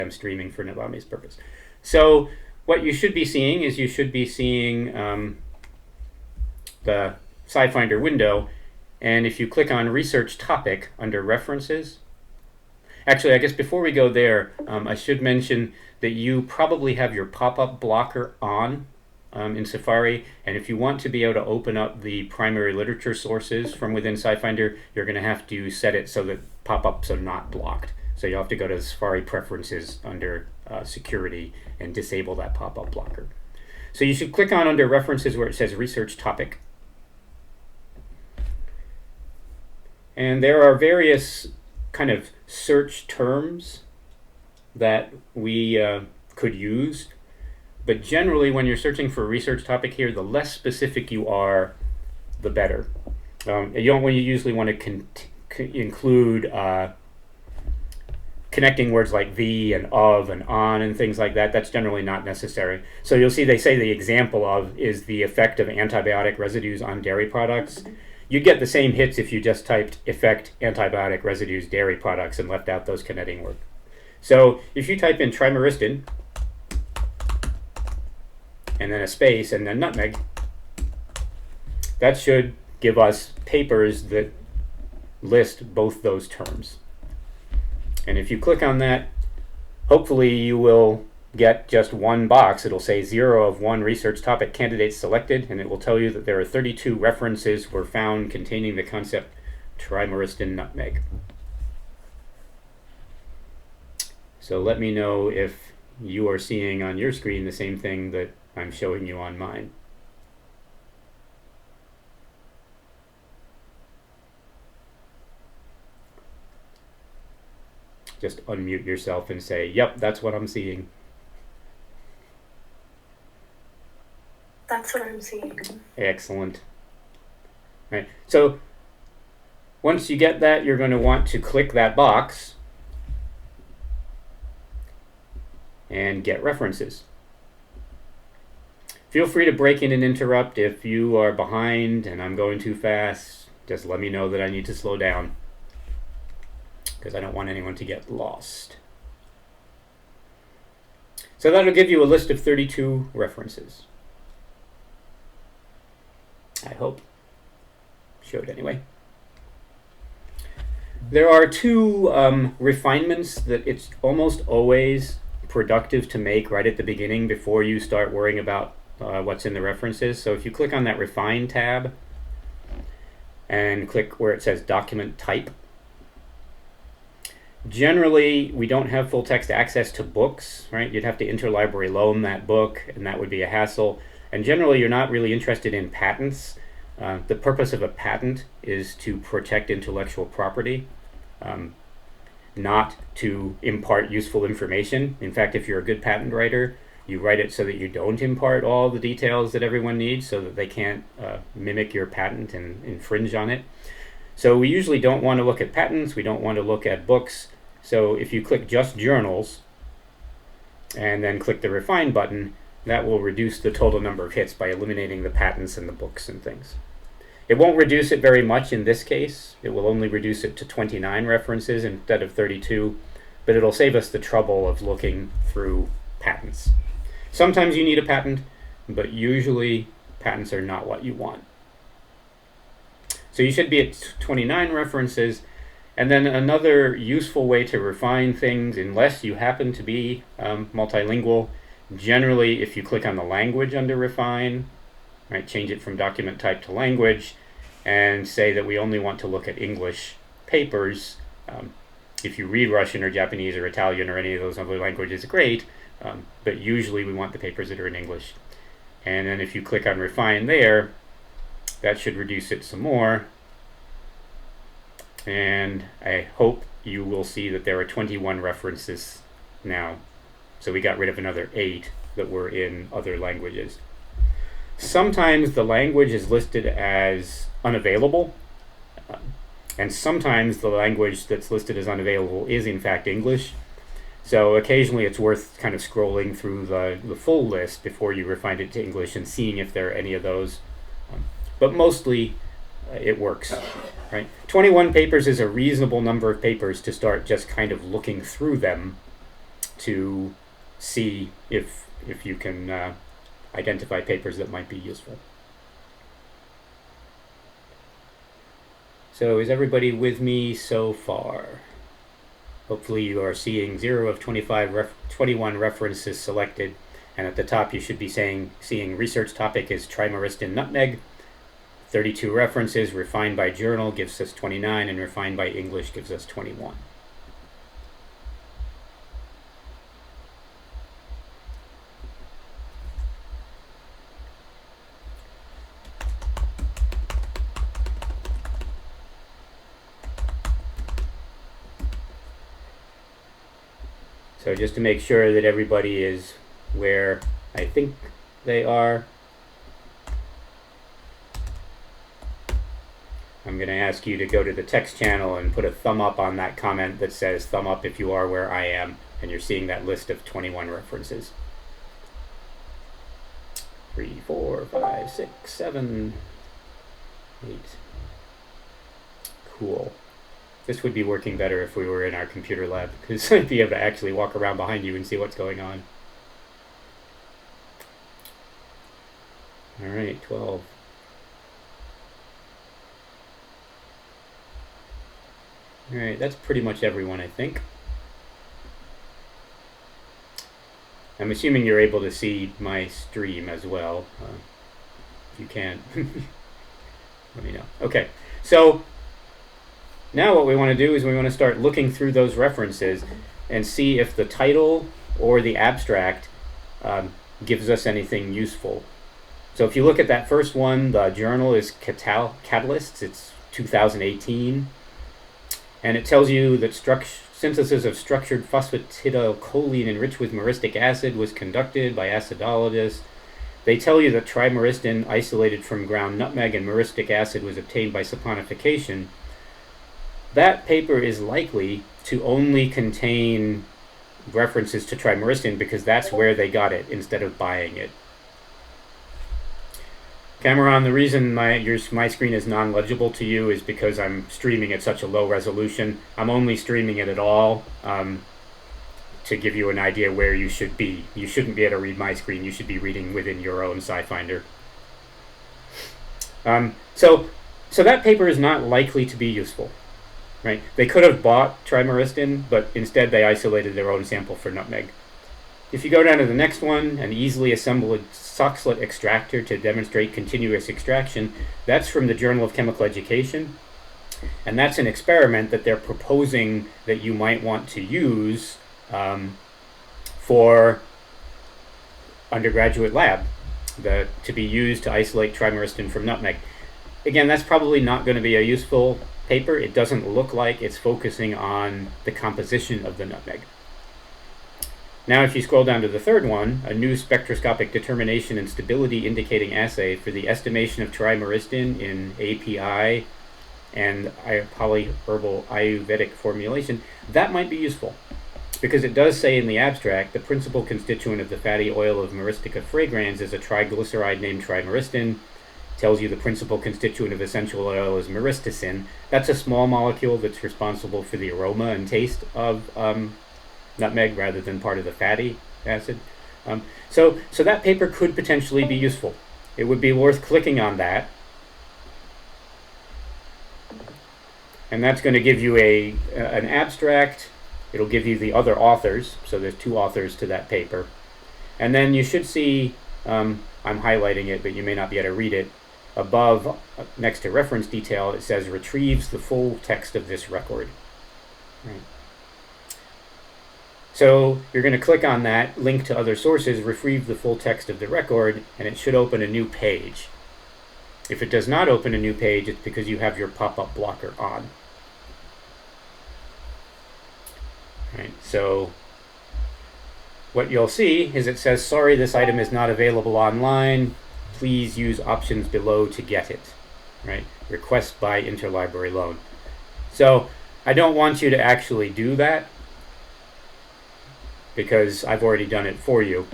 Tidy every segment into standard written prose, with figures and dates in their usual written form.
I'm streaming for Navame's purpose. So what you should be seeing is you should be seeing the Scifinder window, and if you click on Research Topic under References, actually, I guess before we go there, I should mention that you probably have your pop-up blocker on in Safari, and if you want to be able to open up the primary literature sources from within Scifinder, you're going to have to set it so that pop-ups are not blocked. So you'll have to go to Safari Preferences under Security and disable that pop-up blocker. So you should click on under References where it says Research Topic. And there are various kind of search terms that we could use. But generally, when you're searching for a research topic here, the less specific you are, the better. You don't usually want to include connecting words like the and of and on and things like that. That's generally not necessary. So you'll see they say the example of is the effect of antibiotic residues on dairy products. You'd get the same hits if you just typed effect antibiotic residues dairy products and left out those connecting words. So if you type in trimyristin, and then a space, and then nutmeg, that should give us papers that list both those terms. And if you click on that, hopefully you will get just one box. It'll say 0 of 1 research topic candidates selected, and it will tell you that there are 32 references were found containing the concept trimyristin nutmeg. So let me know if you are seeing on your screen the same thing that I'm showing you on mine. Just unmute yourself and say, yep, that's what I'm seeing. That's what I'm seeing. Excellent. All right. So once you get that, you're going to want to click that box and get references. Feel free to break in and interrupt if you are behind and I'm going too fast. Just let me know that I need to slow down, because I don't want anyone to get lost. So that'll give you a list of 32 references. I hope. Should anyway. There are two refinements that it's almost always productive to make right at the beginning before you start worrying about what's in the references. So if you click on that Refine tab and click where it says Document Type, generally we don't have full text access to books, right? You'd have to interlibrary loan that book, and that would be a hassle. And generally you're not really interested in patents. The purpose of a patent is to protect intellectual property, not to impart useful information. In fact, if you're a good patent writer, you write it so that you don't impart all the details that everyone needs so that they can't mimic your patent and infringe on it. So we usually don't want to look at patents. We don't want to look at books. So if you click just journals and then click the Refine button, that will reduce the total number of hits by eliminating the patents and the books and things. It won't reduce it very much in this case. It will only reduce it to 29 references instead of 32, but it'll save us the trouble of looking through patents. Sometimes you need a patent, but usually patents are not what you want. So you should be at 29 references. And then another useful way to refine things, unless you happen to be multilingual, generally if you click on the language under Refine, right, change it from document type to language, and say that we only want to look at English papers. If you read Russian or Japanese or Italian or any of those other languages, great, but usually we want the papers that are in English. And then if you click on Refine there, that should reduce it some more. And I hope you will see that there are 21 references now. So we got rid of another 8 that were in other languages. Sometimes the language is listed as unavailable, and sometimes the language that's listed as unavailable is in fact English. So occasionally it's worth kind of scrolling through the full list before you refine it to English and seeing if there are any of those. But mostly it works, right? 21 papers is a reasonable number of papers to start just kind of looking through them to see if you can identify papers that might be useful. So is everybody with me so far? Hopefully you are seeing 0 of 21 references selected, and at the top you should be seeing research topic is trimyristin nutmeg. 32 references, refined by journal gives us 29, and refined by English gives us 21. So just to make sure that everybody is where I think they are, I'm going to ask you to go to the text channel and put a thumb up on that comment that says thumb up if you are where I am and you're seeing that list of 21 references. 3, 4, 5, 6, 7, 8. Cool. This would be working better if we were in our computer lab, because I'd be able to actually walk around behind you and see what's going on. All right, 12. All right, that's pretty much everyone, I think. I'm assuming you're able to see my stream as well. If you can, let me know. Okay, so now what we want to do is we want to start looking through those references and see if the title or the abstract gives us anything useful. So if you look at that first one, the journal is Catalysts. It's 2018. And it tells you that synthesis of structured phosphatidylcholine enriched with myristic acid was conducted by acidologists. They tell you that trimyristin isolated from ground nutmeg and myristic acid was obtained by saponification. That paper is likely to only contain references to trimyristin because that's where they got it instead of buying it. Cameron, the reason my screen is non-legible to you is because I'm streaming at such a low resolution. I'm only streaming it at all to give you an idea where you should be. You shouldn't be able to read my screen. You should be reading within your own Scifinder. So that paper is not likely to be useful. Right? They could have bought trimyristin, but instead they isolated their own sample for nutmeg. If you go down to the next one, an easily assembled Soxhlet extractor to demonstrate continuous extraction, that's from the Journal of Chemical Education. And that's an experiment that they're proposing that you might want to use for undergraduate lab, to be used to isolate trimyristin from nutmeg. Again, that's probably not going to be a useful paper. It doesn't look like it's focusing on the composition of the nutmeg. Now if you scroll down to the third one, a new spectroscopic determination and stability indicating assay for the estimation of trimyristin in API and polyherbal Ayurvedic formulation, that might be useful. Because it does say in the abstract, the principal constituent of the fatty oil of Myristica fragrans is a triglyceride named trimyristin. Tells you the principal constituent of essential oil is myristicin. That's a small molecule that's responsible for the aroma and taste of nutmeg rather than part of the fatty acid. So that paper could potentially be useful. It would be worth clicking on that. And that's going to give you an abstract. It'll give you the other authors. So there's 2 authors to that paper. And then you should see, I'm highlighting it, but you may not be able to read it. Above, next to reference detail, it says retrieves the full text of this record. Right. So you're going to click on that, link to other sources, retrieve the full text of the record, and it should open a new page. If it does not open a new page, it's because you have your pop-up blocker on. Right, so what you'll see is it says, sorry, this item is not available online. Please use options below to get it. Right? Request by interlibrary loan. So I don't want you to actually do that because I've already done it for you.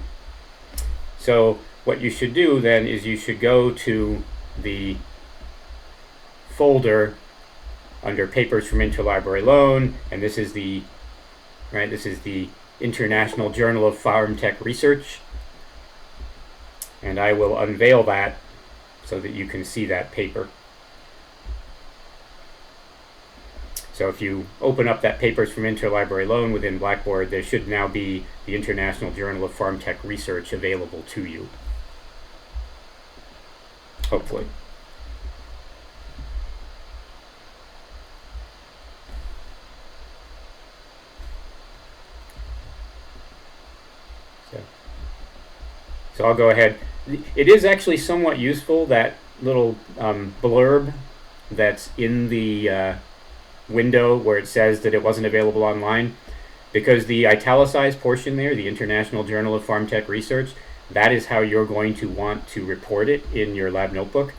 So what you should do then is you should go to the folder under papers from interlibrary loan, and this is the International Journal of Farm Tech Research, and I will unveil that so that you can see that paper. So if you open up that Papers from Interlibrary Loan within Blackboard, there should now be the International Journal of Farm Tech Research available to you. Hopefully. So I'll go ahead. It is actually somewhat useful, that little blurb that's in the window where it says that it wasn't available online, because the italicized portion there, the International Journal of Farm Tech Research, that is how you're going to want to report it in your lab notebook.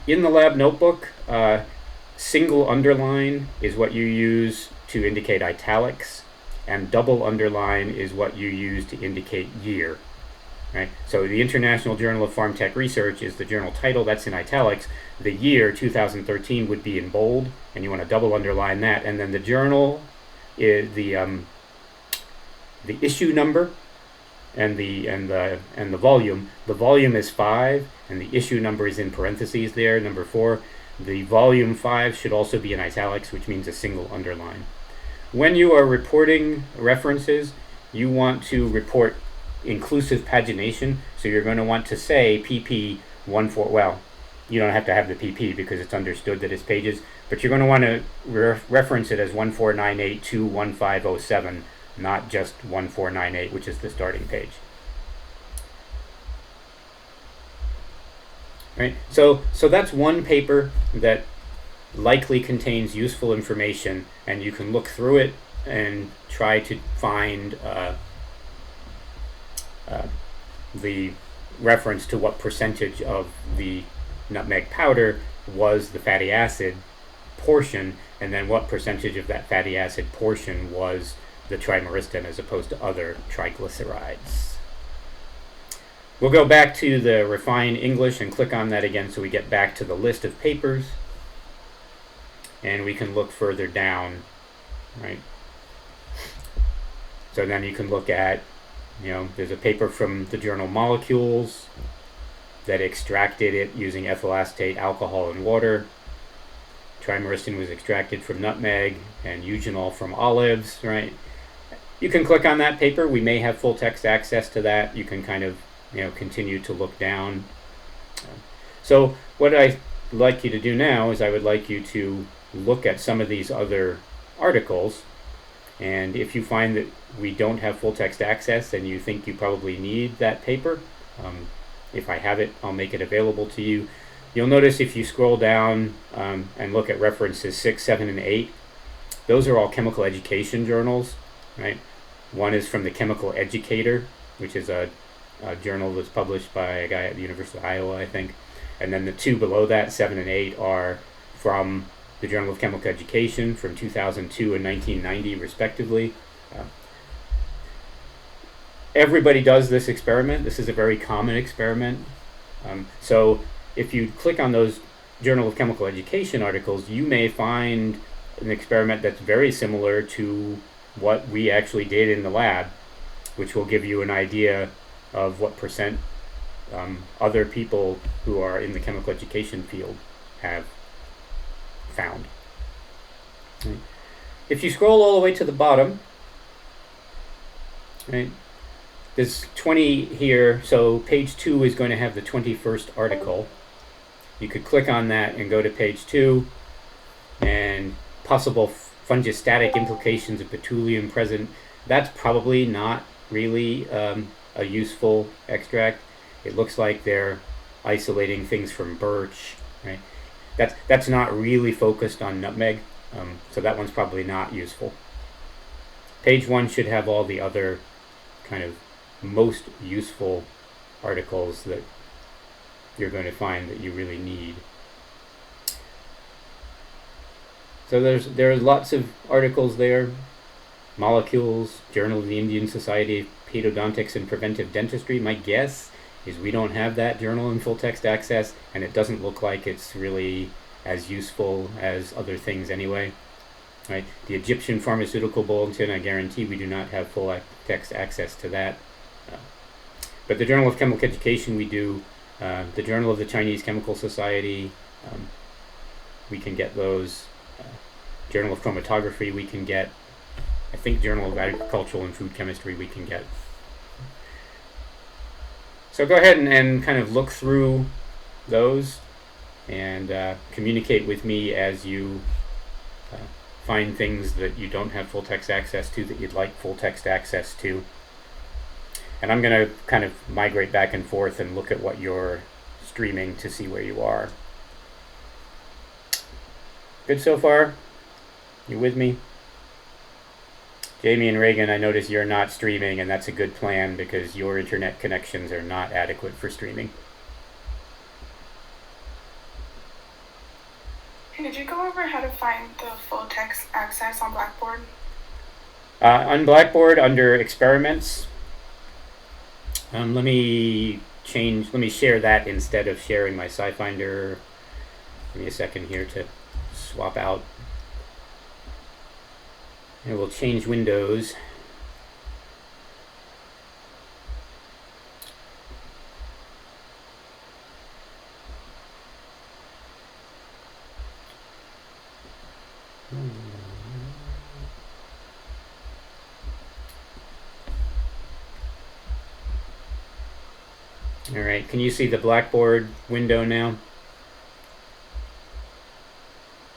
In the lab notebook, single underline is what you use to indicate italics, and double underline is what you use to indicate year. Right? So the International Journal of Farm Tech Research is the journal title, that's in italics. The year, 2013, would be in bold, and you want to double underline that. And then the journal is the issue number and the volume. The volume is 5, and the issue number is in parentheses there, number 4. The volume 5 should also be in italics, which means a single underline. When you are reporting references, you want to report inclusive pagination, so you're going to want to say pp 14. Well, you don't have to have the pp because it's understood that it's pages, but you're going to want to reference it as 1498 to 1507, not just 1498, which is the starting page. Right? So that's one paper that likely contains useful information, and you can look through it and try to find the reference to what percentage of the nutmeg powder was the fatty acid portion, and then what percentage of that fatty acid portion was the trimyristin as opposed to other triglycerides. We'll go back to the Refine English and click on that again so we get back to the list of papers, and we can look further down, right? So then you can look at, there's a paper from the journal Molecules that extracted it using ethyl acetate, alcohol, and water. Trimyristin was extracted from nutmeg, and eugenol from olives, right? You can click on that paper. We may have full text access to that. You can kind of, continue to look down. So what I'd like you to do now is I would like you to look at some of these other articles, and if you find that we don't have full text access and you think you probably need that paper, if I have it, I'll make it available to you. You'll notice if you scroll down and look at references 6, 7, and 8, those are all chemical education journals, right? One is from the Chemical Educator, which is a journal that's published by a guy at the University of Iowa, I think. And then the two below that, 7 and 8, are from the Journal of Chemical Education from 2002 and 1990, respectively. Everybody does this experiment. This is a very common experiment. So if you click on those Journal of Chemical Education articles, you may find an experiment that's very similar to what we actually did in the lab, which will give you an idea of what percent other people who are in the chemical education field have found. Right. If you scroll all the way to the bottom, right, there's 20 here, so page 2 is going to have the 21st article. You could click on that and go to page 2, and possible fungistatic implications of botulinum present. That's probably not really a useful extract. It looks like they're isolating things from birch, right? That's not really focused on nutmeg, so that one's probably not useful. Page 1 should have all the other kind of most useful articles that you're going to find that you really need. So there's lots of articles there. Molecules, Journal of the Indian Society of Pedodontics and Preventive Dentistry. My guess is we don't have that journal in full text access, and it doesn't look like it's really as useful as other things anyway. Right? The Egyptian Pharmaceutical Bulletin, I guarantee we do not have full text access to that. But the Journal of Chemical Education we do. The Journal of the Chinese Chemical Society, we can get those. Journal of Chromatography we can get. I think Journal of Agricultural and Food Chemistry we can get. So go ahead and kind of look through those and communicate with me as you find things that you don't have full text access to that you'd like full text access to. And I'm going to kind of migrate back and forth and look at what you're streaming to see where you are. Good so far? You with me? Jamie and Reagan, I notice you're not streaming, and that's a good plan because your internet connections are not adequate for streaming. Could you go over how to find the full text access on Blackboard? On Blackboard, under Experiments, let me share that instead of sharing my Scifinder. Give me a second here to swap out. And we'll change windows. All right, can you see the Blackboard window now?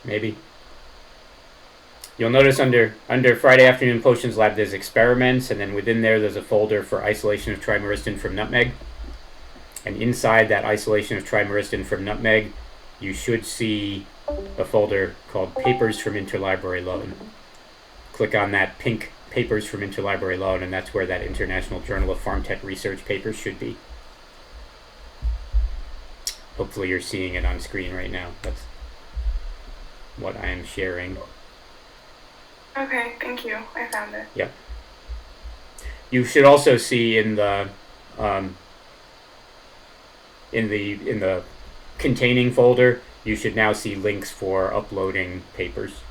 Maybe. You'll notice under Friday Afternoon Potions Lab there's Experiments, and then within there's a folder for isolation of trimyristin from nutmeg. And inside that isolation of trimyristin from nutmeg, you should see a folder called Papers from Interlibrary Loan. Click on that pink Papers from Interlibrary Loan, and that's where that International Journal of Farm Tech Research paper should be. Hopefully you're seeing it on screen right now. That's what I am sharing. Okay, thank you. I found it. Yep. You should also see in the containing folder, you should now see links for uploading papers.